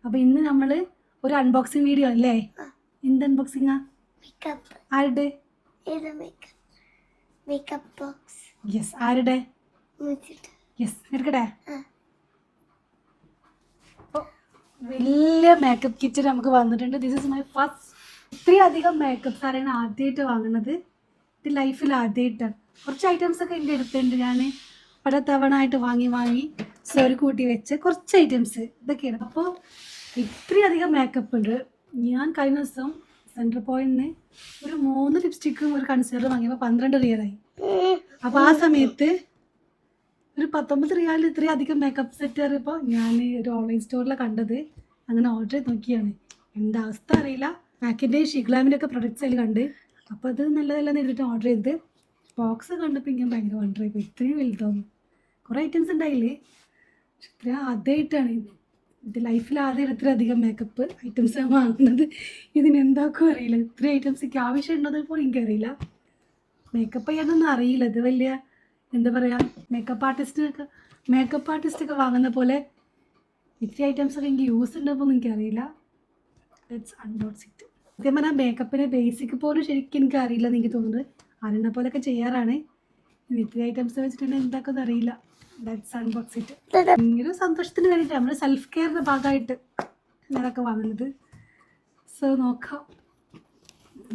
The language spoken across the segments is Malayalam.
അപ്പൊ ഇന്ന് നമ്മള് ഒരു അൺബോക്സിംഗ് വീഡിയോ അല്ലേ? എന്ത് അൺബോക്സിംഗാ? ആരുടെ? യെസ്, ആരുടെ? യെസ്, എടുക്കട്ടെ. വലിയ മേക്കപ്പ് കിറ്റ് നമുക്ക് വന്നിട്ടുണ്ട്. This is my first. ഇത്രയധികം മേക്കപ്പ് സാധനങ്ങൾ ആദ്യമായിട്ട് വാങ്ങുന്നത്. ഇത് ലൈഫിൽ ആദ്യമായിട്ടാണ്. കുറച്ച് ഐറ്റംസ് ഒക്കെ എൻ്റെ അടുത്തുണ്ട്. ഞാൻ പല തവണ ആയിട്ട് വാങ്ങി ഒരു കൂട്ടി വെച്ച് കുറച്ച് ഐറ്റംസ് ഇതൊക്കെയാണ്. അപ്പോൾ ഇത്രയധികം മേക്കപ്പ് ഉണ്ട്. ഞാൻ കഴിഞ്ഞ ദിവസം സെൻട്രൽ പോയിന്റ് ഒരു 3 ലിപ്സ്റ്റിക്കും ഒരു കൺസീലർ വാങ്ങിയപ്പോൾ 12 റിയലായി. അപ്പോൾ ആ സമയത്ത് ഒരു 19 റിയാലിൽ ഇത്രയധികം മേക്കപ്പ് സെറ്റ് അറിയപ്പോൾ ഞാൻ ഒരു ഓൺലൈൻ സ്റ്റോറിലാണ് കണ്ടത്. അങ്ങനെ ഓർഡർ ചെയ്ത് നോക്കിയാണ്. എന്താ അവസ്ഥ അറിയില്ല. മാക്കിൻ്റെയും ഷിഗ്ലാമിൻ്റെ ഒക്കെ പ്രൊഡക്ട്സ് അതിൽ കണ്ട്. അപ്പോൾ അത് നല്ലതെല്ലാം നേരിട്ട് ഓർഡർ ചെയ്ത് ബോക്സ് കണ്ടപ്പോൾ ഇങ്ങനെ ഭയങ്കര വണ്ടറായിപ്പോൾ. ഇത്രയും വലുതാവും. കുറേ ഐറ്റംസ് ഉണ്ടായില്ലേ. പക്ഷെ ഇത്ര ആദ്യമായിട്ടാണ് എൻ്റെ ലൈഫിൽ ആദ്യം ഇത്രയധികം മേക്കപ്പ് ഐറ്റംസ് ഞാൻ വാങ്ങുന്നത്. ഇതിനെന്താക്കും അറിയില്ല. ഇത്ര ഐറ്റംസ് എനിക്ക് ആവശ്യമുള്ളത് പോലും എനിക്കറിയില്ല. മേക്കപ്പ് ചെയ്യാനൊന്നും അറിയില്ല. ഇത് വലിയ എന്താ പറയുക, മേക്കപ്പ് ആർട്ടിസ്റ്റൊക്കെ വാങ്ങുന്ന പോലെ ഇത്ര ഐറ്റംസൊക്കെ എനിക്ക് യൂസ് ഉണ്ടപ്പോൾ എനിക്കറിയില്ല. Let's unbox it. സത്യം പറഞ്ഞാൽ മേക്കപ്പിൻ്റെ ബേസിക് പോലും ശരിക്കും എനിക്ക് അറിയില്ല എന്ന് എനിക്ക് തോന്നുന്നത്. അറിയുന്ന പോലെയൊക്കെ ചെയ്യാറാണ്. ഇത്ര ഐറ്റംസ് വെച്ചിട്ടുണ്ടെങ്കിൽ എന്താക്കൊന്നും അറിയില്ല. Let's unbox it. ഭയങ്കര സന്തോഷത്തിന് വേണ്ടിയിട്ട് നമ്മൾ സെൽഫ് കെയറിൻ്റെ ഭാഗമായിട്ട് ഞാനൊക്കെ വാങ്ങുന്നത്. സോ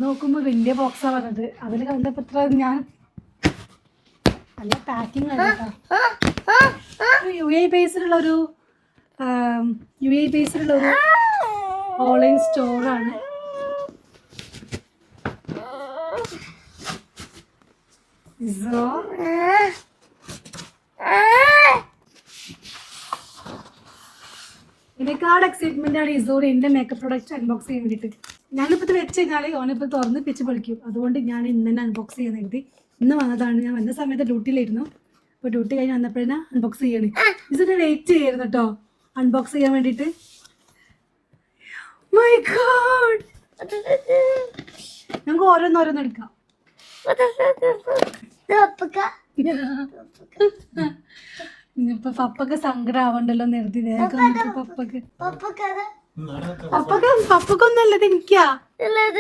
നോക്കുമ്പോൾ വലിയ ബോക്സാണ് പറഞ്ഞത്. അതിൽ കണ്ടപ്പോൾ ഇത്ര ഞാൻ നല്ല പാക്കിംഗ് ആണ് കേട്ടോ. യു എ ബേസിലുള്ള ഒരു ഓൺലൈൻ സ്റ്റോറാണ്. ഇതിനേക്കാൾ എക്സൈറ്റ്മെന്റ് ആണ് ഇസോടെ എൻ്റെ മേക്കപ്പ് പ്രൊഡക്റ്റ് അൺബോക്സ് ചെയ്യാൻ വേണ്ടിയിട്ട്. ഞാനിപ്പോൾ ഇത് വെച്ച് കഴിഞ്ഞാൽ ഓനിപ്പോൾ തുറന്ന് പിച്ച് പൊളിക്കും. അതുകൊണ്ട് ഞാൻ ഇന്ന് തന്നെ അൺബോക്സ് ചെയ്യാൻ എഴുതി. ഇന്ന് വന്നതാണ്. ഞാൻ വന്ന സമയത്ത് ഡ്യൂട്ടിയിലായിരുന്നു. അപ്പോൾ ഡ്യൂട്ടി കഴിഞ്ഞ് വന്നപ്പോഴാണ് അൺബോക്സ് ചെയ്യണേ. ഇസോടെ വെയിറ്റ് ചെയ്യായിരുന്നു കേട്ടോ അൺബോക്സ് ചെയ്യാൻ വേണ്ടിയിട്ട്. മൈ ഗോഡ്, ഞങ്ങൾക്ക് ഓരോന്നോരോന്ന് എടുക്കാം. ഇനിയിപ്പൊ പപ്പക്ക് സങ്കടം ആവണ്ടല്ലോ നിർത്തി വേഗം പപ്പക്കൊന്നല്ല. ഇത് എനിക്കാ.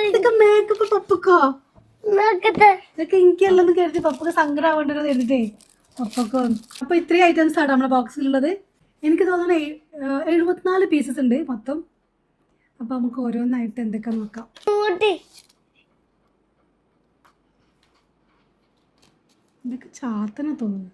ഇതൊക്കെ മേക്കപ്പ് പപ്പക്കോ? ഇതൊക്കെ എനിക്കല്ലെന്ന് കരുതി പപ്പക്ക് സങ്കടം ആവണ്ടല്ലോ കരുതിട്ടേ പപ്പക്കോ. അപ്പൊ ഇത്രയും ഐറ്റംസ് ആണ് നമ്മുടെ ബോക്സിലുള്ളത്. എനിക്ക് തോന്നുന്നു 74 പീസസ് ഉണ്ട് മൊത്തം. അപ്പൊ നമുക്ക് ഓരോന്നായിട്ട് എന്തൊക്കെ നോക്കാം. ഇതൊക്കെ ചാത്തന തോന്നുന്നു.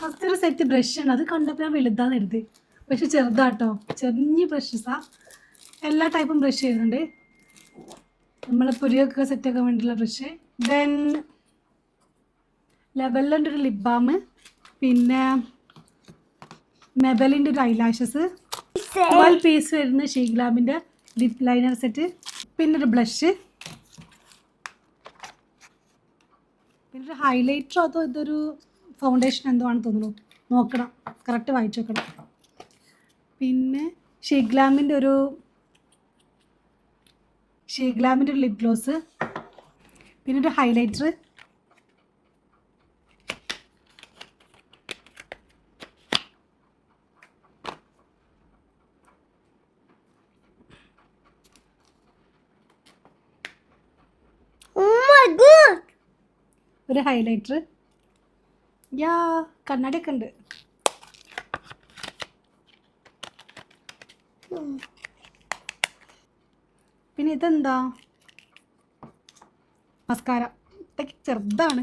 ഫസ്റ്റ് ഒരു സെറ്റ് ബ്രഷ് ആണ്. അത് കണ്ടപ്പോൾ ഞാൻ വലുതാന്ന് കരുതി. പക്ഷെ ചെറുതാട്ടോ, ചെറിയ ബ്രഷസാ. എല്ലാ ടൈപ്പും ബ്രഷ് ചെയ്യുന്നുണ്ട്. നമ്മളെ പൊരിയൊക്കെ സെറ്റാക്കാൻ വേണ്ടിയുള്ള ബ്രഷ്. ദെൻ ലെബലിൻ്റെ ഒരു ലിപ് ബാം, പിന്നെ മെബലിൻ്റെ ഒരു ഐലാഷസ്, 12 പീസ് വരുന്ന ഷീഗ്ലാമിൻ്റെ ലിപ് ലൈനർ സെറ്റ്, പിന്നെ ഒരു ബ്ലഷ്, പിന്നെ ഒരു ഹൈലൈറ്ററോ അതോ ഇതൊരു ഫൗണ്ടേഷൻ എന്തോ ആണെന്ന് തോന്നുന്നു. നോക്കണം, കറക്റ്റ് വായിച്ചു നോക്കണം. പിന്നെ ഷീഗ്ലാമിൻ്റെ ഒരു ലിപ് ഗ്ലോസ്, പിന്നെ ഒരു ഹൈലൈറ്റർ, ഒരു ഹൈലൈറ്റർ. കണ്ണാടിയൊക്കെ ഉണ്ട്. പിന്നെ ഇതെന്താ? മസ്കാര. ഇതൊക്കെ ചെറുതാണ്.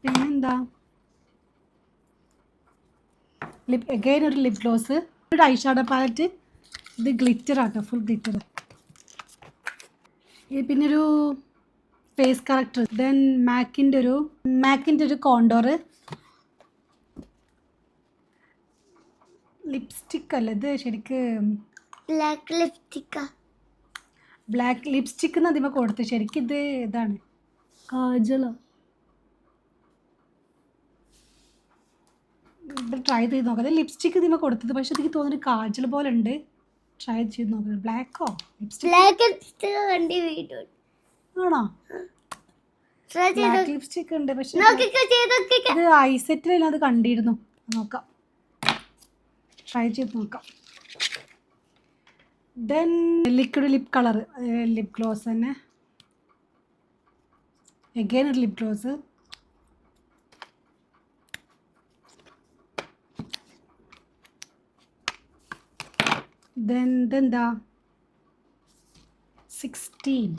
പിന്നെന്താ? അഗൈൻ ഒരു ലിപ് ഗ്ലോസ്, ഒരു ഐഷാഡോ പാലറ്റ്. ഇത് ഗ്ലിറ്റർ ആട്ടോ, ഫുൾ ഗ്ലിറ്റർ. പിന്നെ ഒരു ഫേസ് കറക്റ്റർ. ദെൻ മാക്കിൻ്റെ ഒരു കോണ്ടോർ. ലിപ്സ്റ്റിക് അല്ല ഇത്, ശരിക്കും ബ്ലാക്ക് ലിപ്സ്റ്റിക് എന്ന് അതിമ കൊടുത്ത്. ശരിക്കും ഇത് ഇതാണ് കാജലോ. ഇത് ട്രൈ ചെയ്ത് നോക്കാം. അത് ലിപ്സ്റ്റിക് ഇതിമ കൊടുത്തത്. പക്ഷെ എനിക്ക് തോന്നുന്നു കാജൽ പോലെ ഉണ്ട്. ട്രൈ ചെയ്ത് നോക്കുന്നത്. ബ്ലാക്കോ ലിപ്സ്റ്റിക് ആണോ? ബ്ലാക്ക് ലിപ്സ്റ്റിക് ഉണ്ട്, പക്ഷെ ഇത് ഐസെറ്റിൽ അത് കണ്ടിരുന്നു. നോക്കാം, ട്രൈ ചെയ്ത് നോക്കാം. Then liquid lip colour, lip gloss തന്നെ. എഗെയിൻ ഒരു ലിപ് ഗ്ലോസ്. ഇതെന്താ 16.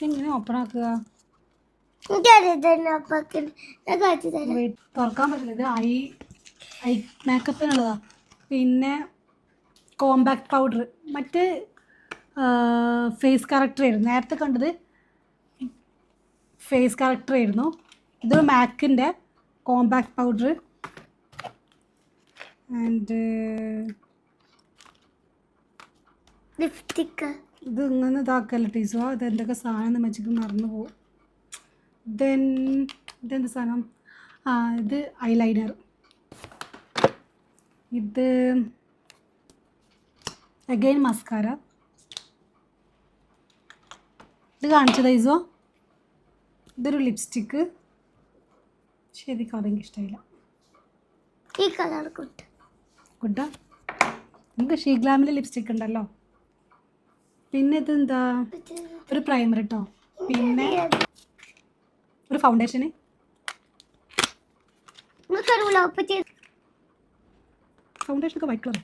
എങ്ങനെ ഓപ്പൺ ആക്കുക? തുറക്കാൻ പറ്റില്ല. ഇത് ഐ മേക്കപ്പിനുള്ളതാ. പിന്നെ കോമ്പാക്ട് പൗഡർ, മറ്റ് ഫേസ് കറക്റ്റർ ആയിരുന്നു നേരത്തെ കണ്ടത്. ഫേസ് കറക്റ്റർ ആയിരുന്നു. ഇത് മാക്കിൻ്റെ കോമ്പാക്ട് പൗഡർ. And lipstick. ഇത് ഇങ്ങനെ ഇതാക്കല്ല ടീസോ, ഇത് എന്തൊക്കെ സാധനം വെച്ചിട്ട് മറന്നു പോകും. ദെൻ ഇതെന്ത് സാധനം? ഇത് ഐലൈനർ. ഇത് അഗെയിൻ മസ്കാര. ഇത് കാണിച്ചത് ഈസോ. ഇതൊരു ലിപ്സ്റ്റിക്ക്. ശരി, കളർ എനിക്ക് ഇഷ്ടമായില്ല. ഈ കളർ ഗുഡാ. നമുക്ക് ഷീഗ്ലാമിൻ്റെ ലിപ്സ്റ്റിക്ക് ഉണ്ടല്ലോ. പിന്നെ ഇതെന്താ? ഒരു പ്രൈമർ കേട്ടോ. പിന്നെ ഒരു ഫൗണ്ടേഷന്. ഫൗണ്ടേഷനൊക്കെ white colour.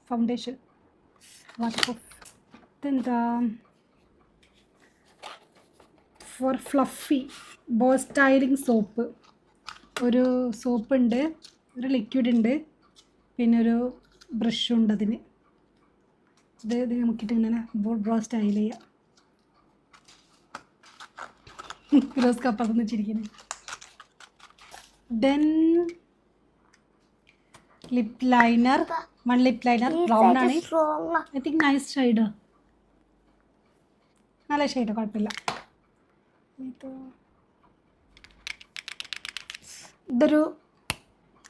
Foundation waterproof. ഇതെന്താ? For fluffy brow styling soap. ഒരു സോപ്പ് ഉണ്ട്, ഒരു ലിക്വിഡ് ഉണ്ട്, പിന്നെ ഒരു ബ്രഷും ഉണ്ട് അതിന്. ഇത് നോക്കിയിട്ട് ഇങ്ങനെ ബ്രോ സ്റ്റൈൽ ചെയ്യാം. റോസ് കപ്പറന്ന് വെച്ചിരിക്കുന്നത്. Then lip liner. One lip liner brown ആണ്. ഐ തിങ്ക് നൈസ് ഷെയ്ഡ്, നല്ല ഷെയ്ഡ്, കുഴപ്പമില്ല. ഇതൊരു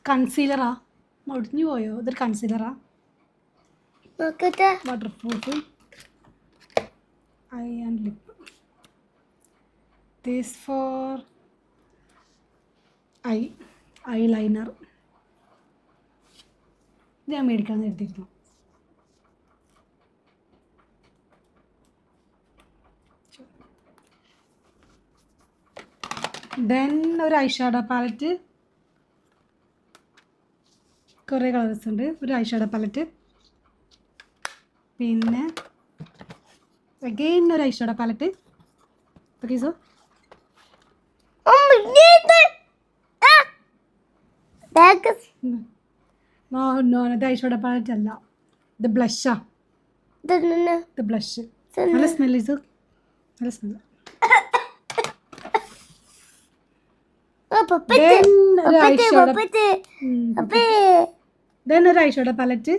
കൺസീലറാ. ഒടിഞ്ഞു പോയോ? ഇതൊരു കൺസീലറാ, waterproof. Eye and lip. This for eyeliner. ഇത് ഞാൻ മേടിക്കാമെന്ന് എഴുതിയിരുന്നു. ദെൻ ഒരു ഐ ഷാഡോ പാലറ്റ്. കുറേ കളേഴ്സ് ഉണ്ട്. ഒരു ഐ ഷാഡോ പാലറ്റ്. പിന്നെ അഗെയിൻ ഒരു eyeshadow palette. Okay so no, ഇത് ഐ ഷാഡോ പാലറ്റ് അല്ല, ഇത് ബ്ലഷാ. ഇത് ബ്ലഷ്. നല്ല സ്മെല്ല്. ഇത് നല്ല സ്മെല്ല്. ഒരു ഐ ഷാഡോ പാലറ്റ്.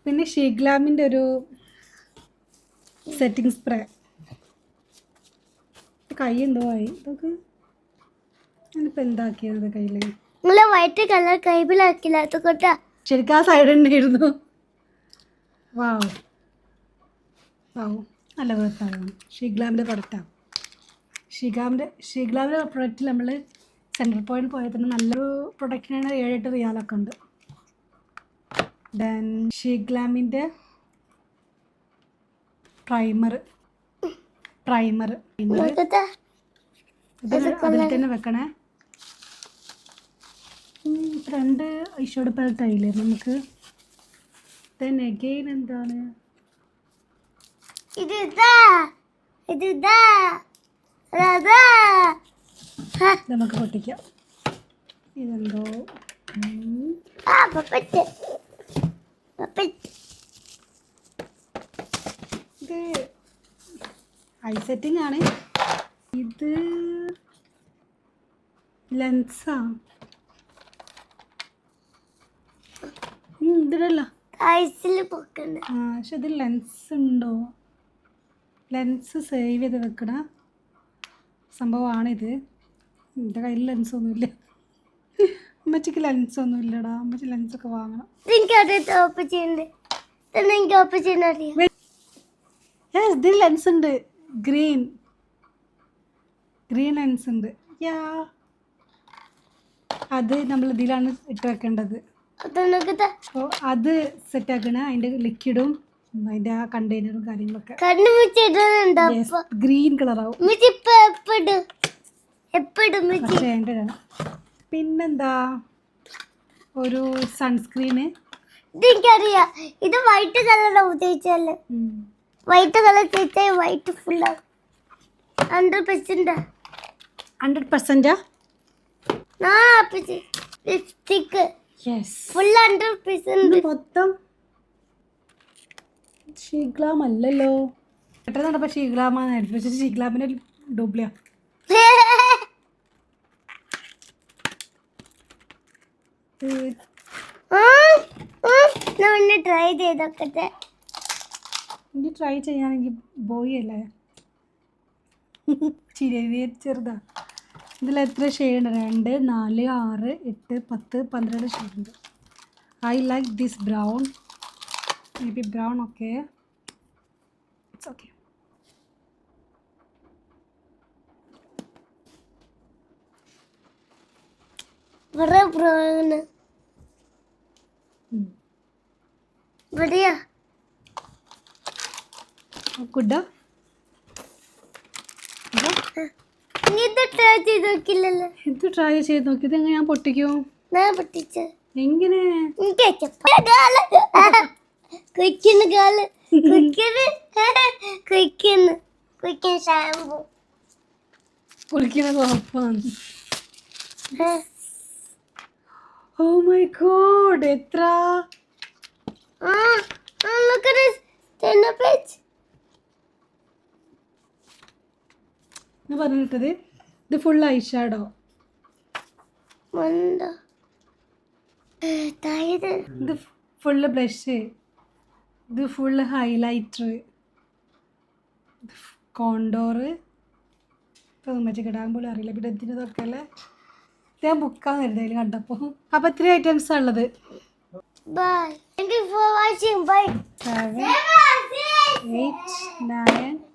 പിന്നെ ഷീഗ്ലാമിൻ്റെ ഒരു സെറ്റിംഗ് സ്പ്രേ. കൈ എന്തോ ആയി. ഇതൊക്കെ ഞാനിപ്പോൾ എന്താക്കിയത് കയ്യിൽ? വൈറ്റ് കളർ കൈബിലാക്കില്ല. ശരിക്കും ആ സൈഡ് തന്നെയായിരുന്നു. വാവ് വാവ്, നല്ല പ്രൊഡക്റ്റാണ്. ഷീഗ്ലാമിൻ്റെ പ്രൊഡക്റ്റാണ്. ഷീഗ്ലാമിൻ്റെ പ്രൊഡക്റ്റിൽ നമ്മൾ സെൻട്രൽ പോയിന്റ് പോയാൽ തന്നെ നല്ലൊരു പ്രൊഡക്റ്റിനാണ് 7-8 റിയാലൊക്കെ ഉണ്ട്. ദെൻ ഷീഗ്ലാമിൻ്റെ പ്രൈമർ അതിൽ തന്നെ വെക്കണേ. 2 ഐഷോഡ് പാലറ്റ് ആയില്ലേ നമുക്ക്. ദെൻ അഗെയിൻ എന്താണ്? നമുക്ക് പൊട്ടിക്കാം. ഇതെന്തോ ഇത് ഐ സെറ്റിംഗ് ആണ്. ഇത് ലെൻസാ. ഇതിലല്ല, പക്ഷെ ഇത് ലെൻസ് ഉണ്ടോ? ലെൻസ് സേവ് ചെയ്ത് വെക്കണ സംഭവമാണിത്. എൻ്റെ കയ്യിൽ ലെൻസൊന്നുമില്ല. അമ്മച്ചിക്ക് ലെൻസൊന്നും ഇല്ലടാ. അമ്മച്ചി ലെൻസൊക്കെ വാങ്ങണം. ഇതിൽ ലെൻസ് ഉണ്ട്. ഗ്രീൻ ലെൻസ് ഉണ്ട്. യാ അത് നമ്മൾ ഇതിലാണ് ഇട്ട് വെക്കേണ്ടത്. അപ്പോൾ അത് സെറ്റ് ആക്കണ അതിൻ്റെ ലിക്വിഡും അതിൻ്റെ ആ കണ്ടെയ്നറും കാര്യങ്ങളൊക്കെ ഗ്രീൻ കളറാവും. പിന്നെന്താ ഒരു സൺസ്ക്രീന്. ഇതെനിക്കറിയാം. ഇത് വൈറ്റ് കളർ ഉപയോഗിച്ചാല് വൈറ്റ് കളർ തേച്ചാൽ വൈറ്റ് ഫുൾ 100%. Lipstick full 100%. മൊത്തം ഷീഗ്ലാം അല്ലല്ലോ. പെട്ടെന്ന് കണ്ടപ്പോൾ ഷീഗ്ലാമാന്ന് പക്ഷേ ഷീഗ്ലാമിൻ്റെ ഡൂപ്ലിയാ. ട്രൈ ചെയ്തോക്കട്ടെ. എനിക്ക് ട്രൈ ചെയ്യാനെങ്കിൽ ബോയ് അല്ലേ. ചെറുതാ. ഇതിൽ എത്ര ഷെയ്ഡ്? 2, 4, 6, 8, 10, 12 ഷെയ്ഡുണ്ട്. I like this brown. Maybe brown. Okay, it's okay. ഗുഡാ. ഇത് ട്രൈ ചെയ്ത് നോക്കില്ലല്ലോ. ഇത് ട്രൈ ചെയ്ത് നോക്കി. ഇതെങ്ങനെ ഞാൻ പൊട്ടിക്കും? ഞാൻ പൊട്ടിച്ച എങ്ങനെ? ഷാമ്പൂ കുളിക്കുന്നത് ഉറപ്പാണ്. ഓ മൈ ഗോഡ്, എത്ര ഞാൻ പറഞ്ഞിട്ടത്. ഇത് ഫുൾ ഐ ഷാഡോ. ഇത് ഫുള്ള് ബ്ലഷ്. ഇത് ഫുള്ള് ഹൈലൈറ്റർ, കോണ്ടോറ്. ഇപ്പം മറ്റേ ഇടാൻ പോലും അറിയില്ല. പിന്നെ ഇതിനതൊക്കെ അല്ലേ ഞാൻ ബുക്കാന്ന് കരുതായാലും കണ്ടപ്പോൾ. അപ്പം ഇത്രയും ഐറ്റംസാണ് ഉള്ളത്. Bye. Thank you for watching. Bye. 7, 8, 9